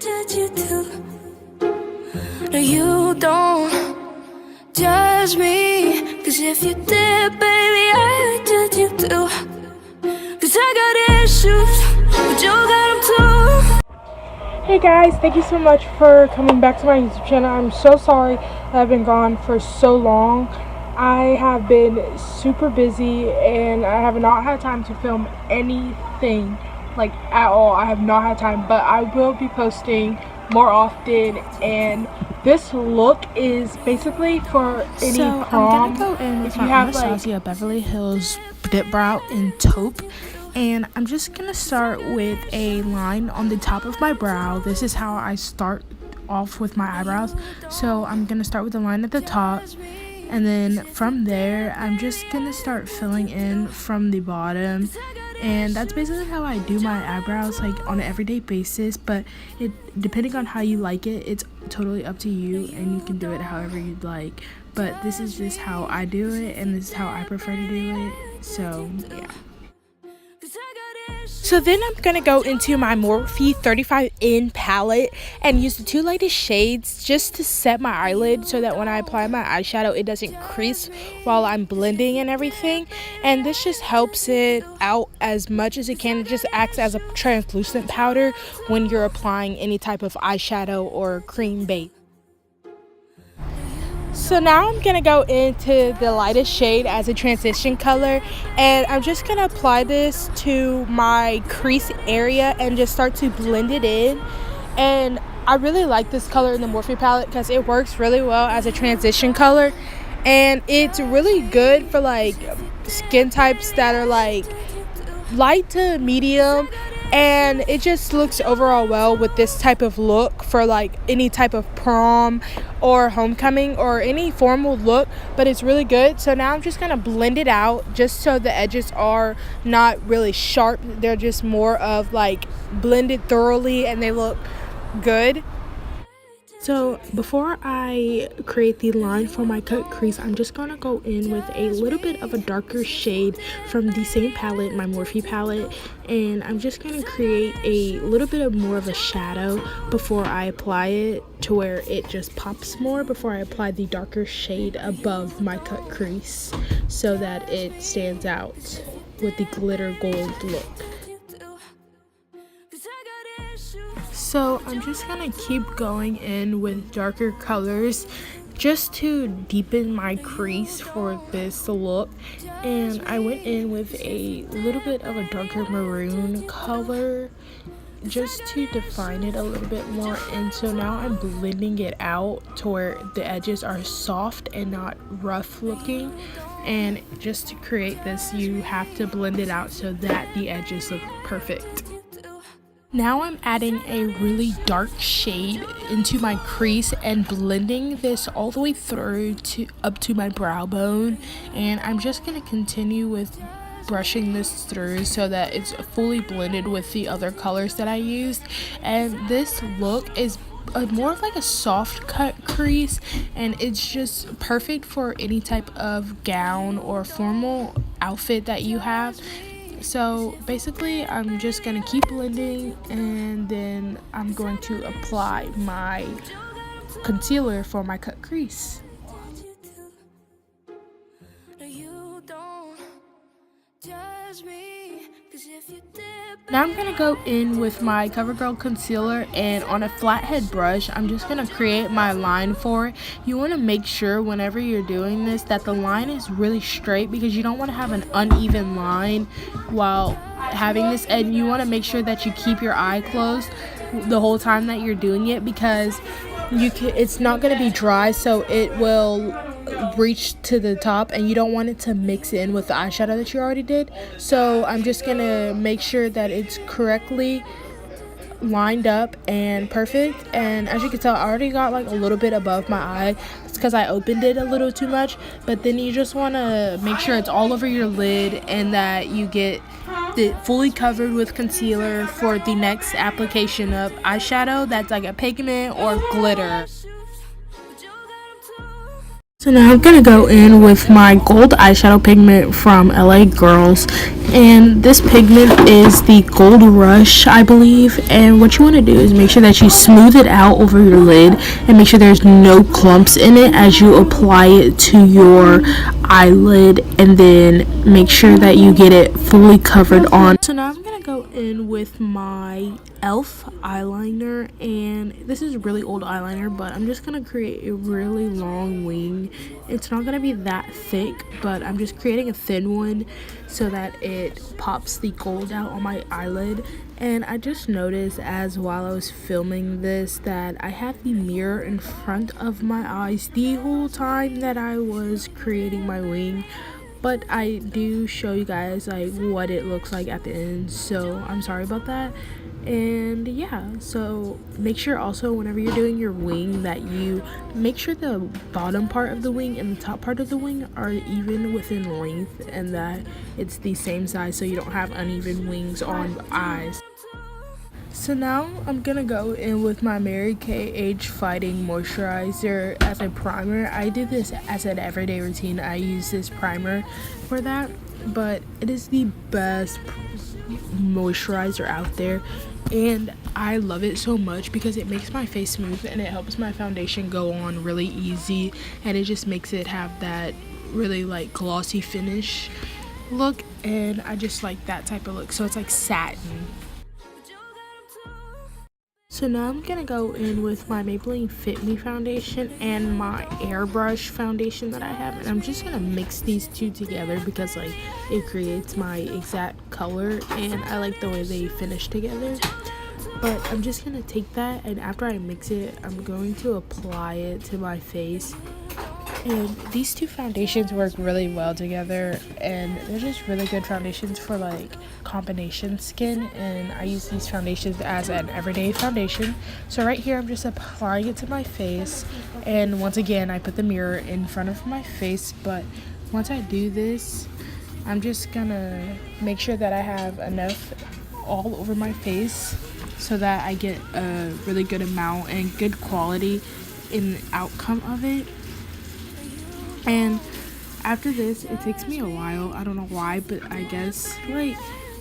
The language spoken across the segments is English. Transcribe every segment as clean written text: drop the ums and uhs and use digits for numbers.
did you do? No, you don't judge me, 'cause if you did, baby, I did you do? 'Cause I got issues, but you got them too. Hey guys, thank you so much for coming back to my YouTube channel. I'm so sorry that I've been gone for so long. I have been super busy and I have not had time to film anything, like at all. I have not had time, but I will be posting more often. And this look is basically for any prom. I'm gonna go in with if you my have Anastasia Beverly Hills dip brow in taupe, and I'm just gonna start with a line on the top of my brow. This is how I start off with my eyebrows. So I'm gonna start with the line at the top, and then from there I'm just gonna start filling in from the bottom. And that's basically how I do my eyebrows, like on an everyday basis. But it, depending on how you like it, it's totally up to you, and you can do it however you'd like. But this is just how I do it, and this is how I prefer to do it. So yeah. So then I'm going to go into my Morphe 35N palette and use the two lightest shades just to set my eyelid so that when I apply my eyeshadow it doesn't crease while I'm blending and everything. And this just helps it out as much as it can. It just acts as a translucent powder when you're applying any type of eyeshadow or cream base. So now I'm going to go into the lightest shade as a transition color, and I'm just going to apply this to my crease area and just start to blend it in. And I really like this color in the Morphe palette because it works really well as a transition color, and it's really good for like skin types that are like light to medium. And it just looks overall well with this type of look for like any type of prom or homecoming or any formal look, but it's really good. So now I'm just gonna blend it out just so the edges are not really sharp. They're just more of like blended thoroughly and they look good. So before I create the line for my cut crease, I'm just going to go in with a little bit of a darker shade from the same palette, my Morphe palette, and I'm just going to create a little bit of more of a shadow before I apply it to where it just pops more before I apply the darker shade above my cut crease so that it stands out with the glitter gold look. So I'm just gonna keep going in with darker colors just to deepen my crease for this look. And I went in with a little bit of a darker maroon color just to define it a little bit more. And so now I'm blending it out to where the edges are soft and not rough looking. And just to create this, you have to blend it out so that the edges look perfect. Now I'm adding a really dark shade into my crease and blending this all the way through to up to my brow bone. And I'm just going to continue with brushing this through so that it's fully blended with the other colors that I used. And this look is more of like a soft cut crease, and it's just perfect for any type of gown or formal outfit that you have. So basically I'm just going to keep blending, and then I'm going to apply my concealer for my cut crease. Now I'm going to go in with my CoverGirl concealer, and on a flathead brush I'm just going to create my line for it. You want to make sure whenever you're doing this that the line is really straight, because you don't want to have an uneven line while having this, and you want to make sure that you keep your eye closed the whole time that you're doing it, because it's not going to be dry, so it will reach to the top and you don't want it to mix in with the eyeshadow that you already did. So I'm just gonna make sure that it's correctly lined up and perfect. And as you can tell, I already got like a little bit above my eye. It's because I opened it a little too much, but then you just want to make sure it's all over your lid and that you get it fully covered with concealer for the next application of eyeshadow that's like a pigment or glitter. So now I'm going to go in with my gold eyeshadow pigment from LA Girls, and this pigment is the Gold Rush, I believe. And what you want to do is make sure that you smooth it out over your lid and make sure there's no clumps in it as you apply it to your eyelid, and then make sure that you get it fully covered on. So now I'm going to go in with my Elf eyeliner, and this is really old eyeliner, but I'm just gonna create a really long wing. It's not gonna be that thick, but I'm just creating a thin one so that it pops the gold out on my eyelid. And I just noticed as while I was filming this that I had the mirror in front of my eyes the whole time that I was creating my wing, but I do show you guys like what it looks like at the end, so I'm sorry about that. And yeah, so make sure also whenever you're doing your wing that you make sure the bottom part of the wing and the top part of the wing are even within length, and that it's the same size so you don't have uneven wings on eyes. So now I'm gonna go in with my Mary Kay Age Fighting Moisturizer as a primer. I do this as an everyday routine. I use this primer for that, but it is the best moisturizer out there, and I love it so much because it makes my face smooth and it helps my foundation go on really easy, and it just makes it have that really like glossy finish look, and I just like that type of look. So it's like satin. So now I'm gonna go in with my Maybelline Fit Me foundation and my airbrush foundation that I have, and I'm just gonna mix these two together because like it creates my exact color and I like the way they finish together. But I'm just gonna take that, and after I mix it, I'm going to apply it to my face. And these two foundations work really well together, and they're just really good foundations for like combination skin, and I use these foundations as an everyday foundation. So right here I'm just applying it to my face, and once again I put the mirror in front of my face. But once I do this, I'm just gonna make sure that I have enough all over my face so that I get a really good amount and good quality in the outcome of it. And after this, it takes me a while, I don't know why, but I guess like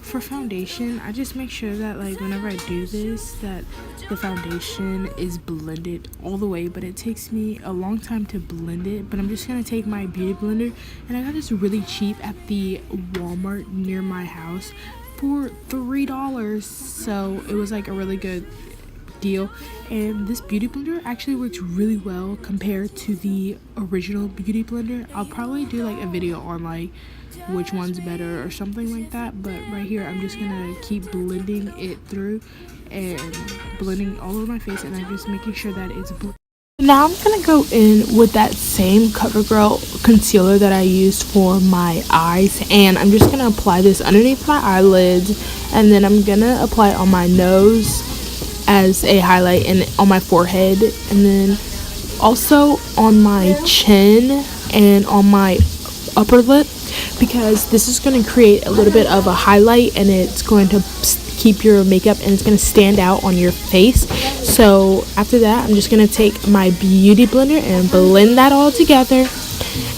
for foundation, I just make sure that like whenever I do this that the foundation is blended all the way, but it takes me a long time to blend it. But I'm just gonna take my beauty blender, and I got this really cheap at the Walmart near my house for $3, so it was like a really good deal. And this beauty blender actually works really well compared to the original beauty blender. I'll probably do like a video on like which one's better or something like that, but right here I'm just gonna keep blending it through and blending all over my face, and I'm just making sure that it's now I'm gonna go in with that same CoverGirl concealer that I used for my eyes, and I'm just gonna apply this underneath my eyelids, and then I'm gonna apply it on my nose as a highlight and on my forehead, and then also on my chin and on my upper lip, because this is going to create a little bit of a highlight, and it's going to keep your makeup and it's going to stand out on your face. So after that, I'm just going to take my beauty blender and blend that all together.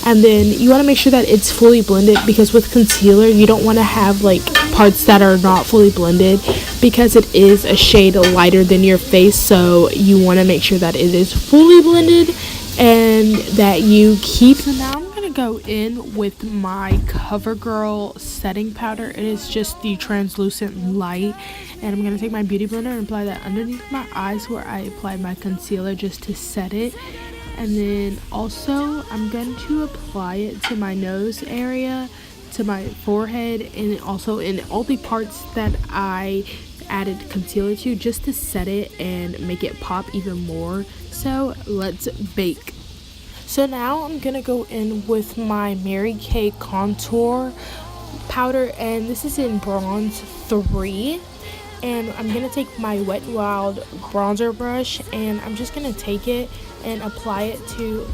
And then you want to make sure that it's fully blended, because with concealer you don't want to have like parts that are not fully blended, because it is a shade lighter than your face. So you want to make sure that it is fully blended and that you keep. So now I'm gonna go in with my CoverGirl setting powder. It is just the translucent light, and I'm gonna take my beauty blender and apply that underneath my eyes where I applied my concealer just to set it. And then also I'm going to apply it to my nose area, to my forehead, and also in all the parts that I added concealer to, just to set it and make it pop even more. So let's bake. So now I'm gonna go in with my Mary Kay contour powder, and this is in bronze 3. And I'm gonna take my Wet n Wild bronzer brush, and I'm just gonna take it and apply it to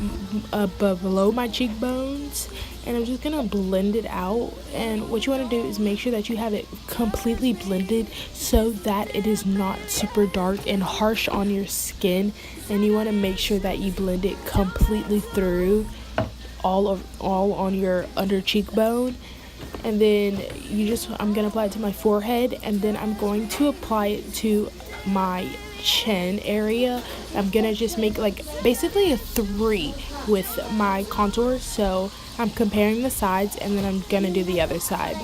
below my cheekbones, and I'm just gonna blend it out. And what you want to do is make sure that you have it completely blended so that it is not super dark and harsh on your skin, and you want to make sure that you blend it completely through all on your under cheekbone. And then I'm gonna apply it to my forehead, and then I'm going to apply it to my chin area. I'm gonna just make like basically a 3 with my contour, so I'm comparing the sides, and then I'm gonna do the other side.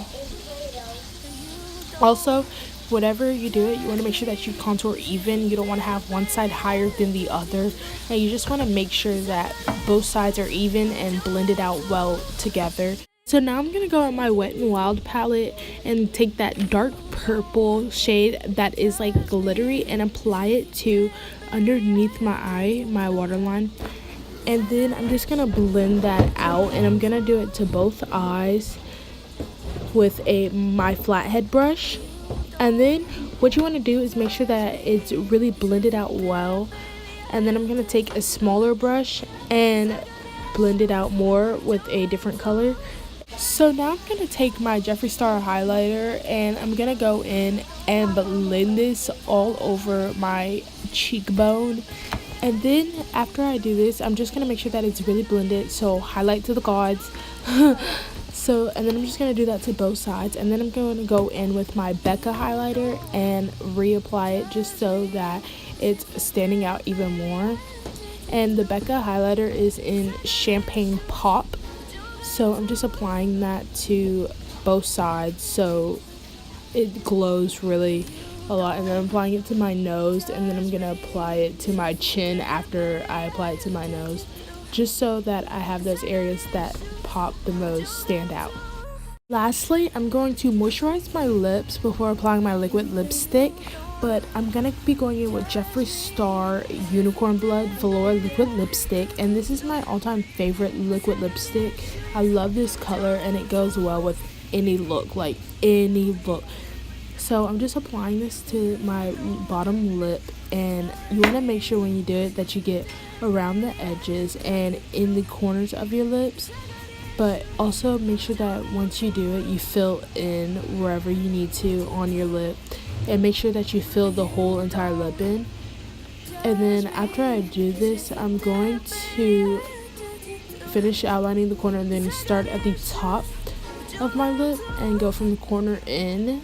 Also, whatever you do it, you want to make sure that you contour even. You don't want to have one side higher than the other, and you just want to make sure that both sides are even and blended out well together. So now I'm going to go on my Wet n Wild palette and take that dark purple shade that is like glittery and apply it to underneath my eye, my waterline. And then I'm just going to blend that out, and I'm going to do it to both eyes with my flathead brush. And then what you want to do is make sure that it's really blended out well. And then I'm going to take a smaller brush and blend it out more with a different color. So now I'm going to take my Jeffree Star highlighter, and I'm going to go in and blend this all over my cheekbone. And then after I do this, I'm just going to make sure that it's really blended, so highlight to the gods. And then I'm just going to do that to both sides, and then I'm going to go in with my Becca highlighter and reapply it just so that it's standing out even more. And the Becca highlighter is in Champagne Pop, so I'm just applying that to both sides so it glows really a lot. And then I'm applying it to my nose, and then I'm going to apply it to my chin after I apply it to my nose, just so that I have those areas that pop the most stand out. Lastly, I'm going to moisturize my lips before applying my liquid lipstick, but I'm going to be going in with Jeffree Star Unicorn Blood Velour Liquid Lipstick, and this is my all-time favorite liquid lipstick. I love this color, and it goes well with any look, like any look. So I'm just applying this to my bottom lip, and you want to make sure when you do it that you get around the edges and in the corners of your lips, but also make sure that once you do it, you fill in wherever you need to on your lip, and make sure that you fill the whole entire lip in. And then after I do this, I'm going to finish outlining the corner, and then start at the top of my lip and go from the corner in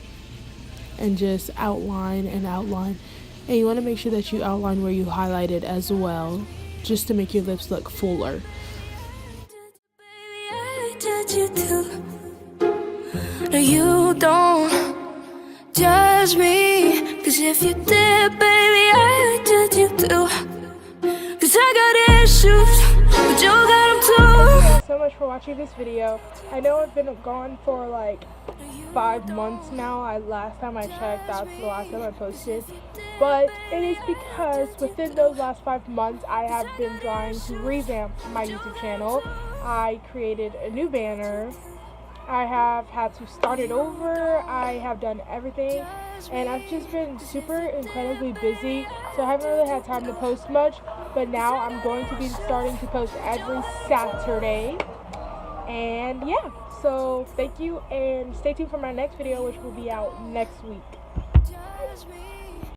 and just outline and outline. And you want to make sure that you outline where you highlighted as well, just to make your lips look fuller. No, you don't judge me, 'cause if you did, baby, I judge you too. 'Cause I got issues, but you got them too. Thank you guys so much for watching this video. I know I've been gone for like 5 months now. Last time I checked, that's the last time I posted. But it is because within those last 5 months, I have been trying to revamp my YouTube channel. I created a new banner. I have had to start it over. I have done everything, and I've just been super incredibly busy, so I haven't really had time to post much. But now I'm going to be starting to post every Saturday. And yeah, so thank you, and stay tuned for my next video, which will be out next week.